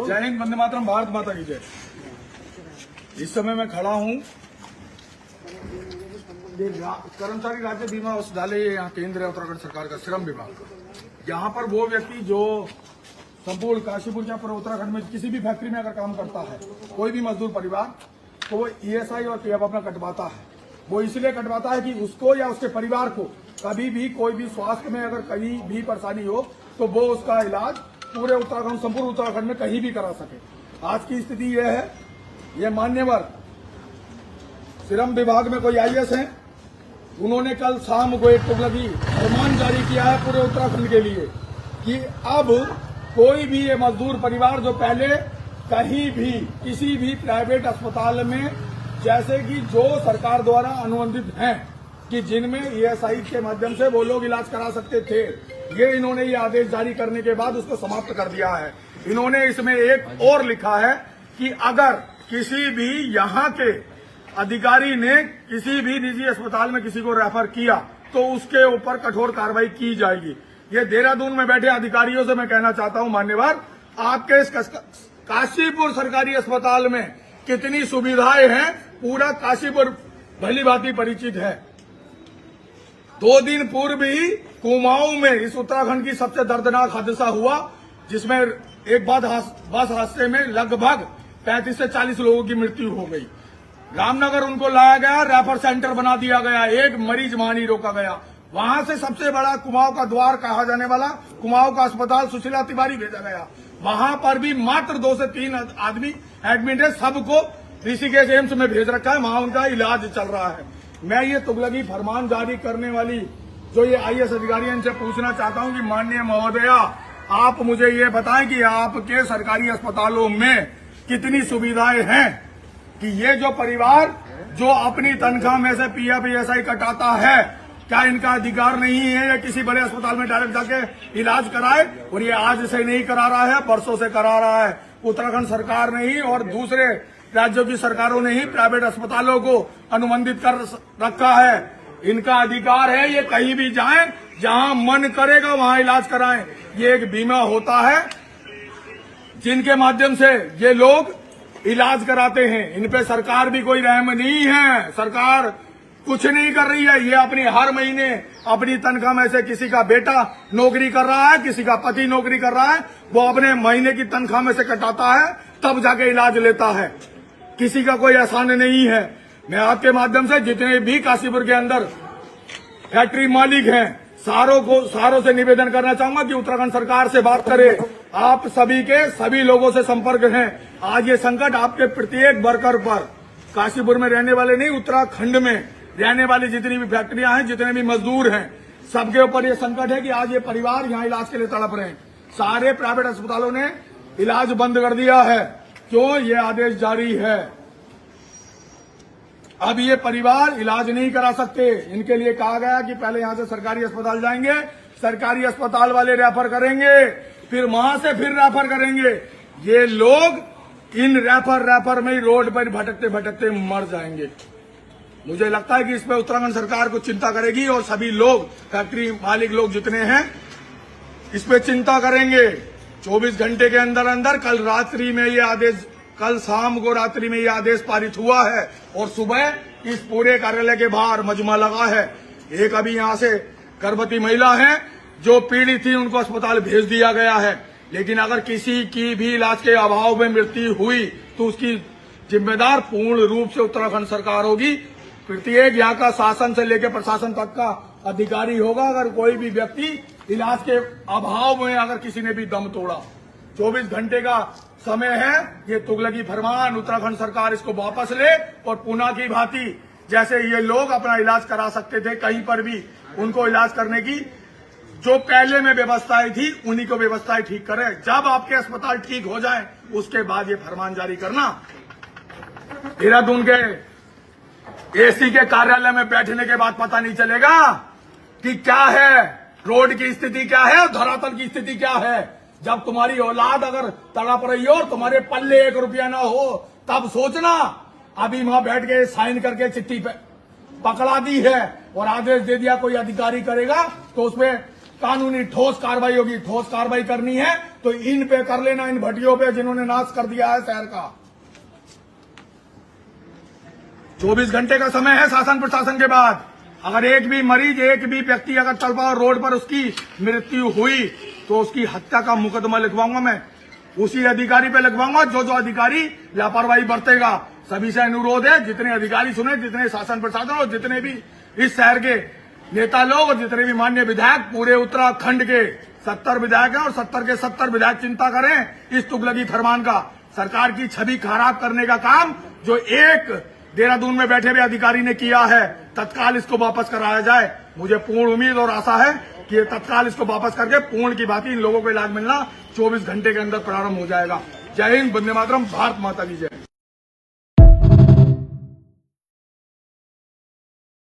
जय हिंद, वंदे मातरम, भारत माता की जय। इस समय मैं खड़ा हूँ कर्मचारी राज्य बीमा औषधालय, यहाँ केंद्र है उत्तराखंड सरकार का, श्रम विभाग। यहाँ पर वो व्यक्ति जो संपूर्ण काशीपुर या पूरे उत्तराखंड में किसी भी फैक्ट्री में अगर काम करता है, कोई भी मजदूर परिवार, तो वो ईएसआई और पीएफ अपना कटवाता है। वो इसलिए कटवाता है कि उसको या उसके परिवार को कभी भी कोई भी स्वास्थ्य में अगर कहीं भी परेशानी हो तो वो उसका इलाज पूरे उत्तराखंड, संपूर्ण उत्तराखंड में कहीं भी करा सके। आज की स्थिति यह है, ये मान्यवर श्रम विभाग में कोई आईएएस हैं, उन्होंने कल शाम को एक तुगलकी फरमान जारी किया है पूरे उत्तराखंड के लिए कि अब कोई भी ये मजदूर परिवार जो पहले कहीं भी किसी भी प्राइवेट अस्पताल में, जैसे कि जो सरकार द्वारा अनुबंधित हैं कि जिनमें ईएसआई के माध्यम से वो लोग इलाज करा सकते थे, ये इन्होंने ये आदेश जारी करने के बाद उसको समाप्त कर दिया है। इन्होंने इसमें एक और लिखा है कि अगर किसी भी यहाँ के अधिकारी ने किसी भी निजी अस्पताल में किसी को रेफर किया तो उसके ऊपर कठोर कार्रवाई की जाएगी। ये देहरादून में बैठे अधिकारियों से मैं कहना चाहता हूं, मान्यवर, आपके इस काशीपुर सरकारी अस्पताल में कितनी सुविधाएं हैं, पूरा काशीपुर भली भांति परिचित है। 2 दिन पूर्व ही कुमाऊं में इस उत्तराखंड की सबसे दर्दनाक हादसा हुआ, जिसमें एक बस हादसे में लगभग 35 से 40 लोगों की मृत्यु हो गई। रामनगर उनको लाया गया, रेफर सेंटर बना दिया गया, एक मरीज वहां नहीं रोका गया। वहां से सबसे बड़ा कुमाऊं का द्वार कहा जाने वाला कुमाऊं का अस्पताल सुशीला तिवारी भेजा गया। वहां पर भी मात्र 2 से 3 आदमी एडमिट है, सबको ऋषिकेश एम्स में भेज रखा है, वहां उनका इलाज चल रहा है। मैं ये तुगलकी फरमान जारी करने वाली जो ये आईएएस अधिकारी हैं, इनसे पूछना चाहता हूं कि माननीय महोदया, आप मुझे ये बताएं कि आपके सरकारी अस्पतालों में कितनी सुविधाएं हैं कि ये जो परिवार जो अपनी तनख्वाह में से पीएफ ईएसआई कटाता है, क्या इनका अधिकार नहीं है या किसी बड़े अस्पताल में डायरेक्ट जाके इलाज कराए? और ये आज से नहीं करा रहा है, बरसों से करा रहा है। उत्तराखंड सरकार ने ही और दूसरे राज्यों की सरकारों ने ही प्राइवेट अस्पतालों को अनुबंधित कर रखा है। इनका अधिकार है, ये कहीं भी जाएं, जहां मन करेगा वहां इलाज कराएं। ये एक बीमा होता है जिनके माध्यम से ये लोग इलाज कराते हैं। इन पे सरकार भी कोई रहम नहीं है, सरकार कुछ नहीं कर रही है। ये अपनी हर महीने अपनी तनख्वाह में से किसी का बेटा नौकरी कर रहा है, किसी का पति नौकरी कर रहा है, वो अपने महीने की तनख्वाह में से कटाता है, तब जाके इलाज लेता है। किसी का कोई एहसान नहीं है। मैं आपके माध्यम से जितने भी काशीपुर के अंदर फैक्ट्री मालिक हैं, सारों से निवेदन करना चाहूंगा कि उत्तराखंड सरकार से बात करें। आप सभी के सभी लोगों से संपर्क हैं। आज ये संकट आपके प्रत्येक वर्कर पर, काशीपुर में रहने वाले नहीं, उत्तराखंड में रहने वाली जितनी भी फैक्ट्रियां हैं, जितने भी मजदूर हैं, सबके ऊपर ये संकट है कि आज ये परिवार यहाँ इलाज के लिए तड़प रहे हैं। सारे प्राइवेट अस्पतालों ने इलाज बंद कर दिया है। क्यों? ये आदेश जारी है। अब ये परिवार इलाज नहीं करा सकते। इनके लिए कहा गया कि पहले यहां से सरकारी अस्पताल जाएंगे, सरकारी अस्पताल वाले रेफर करेंगे, फिर वहां से फिर रेफर करेंगे। ये लोग इन रेफर में ही रोड पर भटकते भटकते मर जाएंगे। मुझे लगता है कि इस पर उत्तराखंड सरकार को चिंता करेगी और सभी लोग, फैक्ट्री मालिक लोग जितने हैं, इस पे चिंता करेंगे। 24 घंटे के अंदर अंदर कल रात्रि में ये आदेश, कल शाम को रात्रि में ये आदेश पारित हुआ है और सुबह इस पूरे कार्यालय के बाहर मजमा लगा है। एक अभी यहाँ से गर्भवती महिला है जो पीड़ित थी, उनको अस्पताल भेज दिया गया है। लेकिन अगर किसी की भी इलाज के अभाव में मृत्यु हुई तो उसकी जिम्मेदार पूर्ण रूप से उत्तराखंड सरकार होगी। प्रत्येक यहाँ का शासन से लेकर प्रशासन तक का अधिकारी होगा। अगर कोई भी व्यक्ति इलाज के अभाव में अगर किसी ने भी दम तोड़ा, 24 घंटे का समय है। ये तुगलकी फरमान उत्तराखंड सरकार इसको वापस ले और पुनः की भांति जैसे ये लोग अपना इलाज करा सकते थे कहीं पर भी, उनको इलाज करने की जो पहले में व्यवस्थाएं थी, उन्हीं को व्यवस्थाएं ठीक करें। जब आपके अस्पताल ठीक हो जाए उसके बाद ये फरमान जारी करना। देहरादून के एसी के कार्यालय में बैठने के बाद पता नहीं चलेगा कि क्या है रोड की स्थिति, क्या है और धरातल की स्थिति क्या है। जब तुम्हारी औलाद अगर तड़प रही हो और तुम्हारे पल्ले 1 रुपया ना हो, तब सोचना। अभी वहां बैठ के साइन करके चिट्ठी पे पकड़ा दी है और आदेश दे दिया कोई अधिकारी करेगा तो उसमें कानूनी ठोस कार्रवाई होगी। ठोस कार्रवाई करनी है तो तो इन पे कर लेना, इन भटियों पे जिन्होंने नाश कर दिया है शहर का। 24 घंटे का समय है शासन प्रशासन के बाद। अगर एक भी मरीज, एक भी व्यक्ति अगर चल पाओ रोड पर उसकी मृत्यु हुई तो उसकी हत्या का मुकदमा लिखवाऊंगा मैं, उसी अधिकारी पे लिखवाऊंगा जो अधिकारी लापरवाही बरतेगा। सभी से अनुरोध है, जितने अधिकारी सुने, जितने शासन प्रशासन और जितने भी इस शहर के नेता लोग और जितने भी माननीय विधायक, पूरे उत्तराखंड के 70 विधायक हैं और 70 के 70 विधायक चिंता करें इस तुगलकी फरमान का। सरकार की छवि खराब करने का काम जो एक देहरादून में बैठे हुए अधिकारी ने किया है, तत्काल इसको वापस कराया जाए। मुझे पूर्ण उम्मीद और आशा है कि ये तत्काल इसको वापस करके पूर्ण की भांति इन लोगों को इलाज मिलना 24 घंटे के अंदर प्रारंभ हो जाएगा। जय हिंद, वंदे मातरम, भारत माता की जय।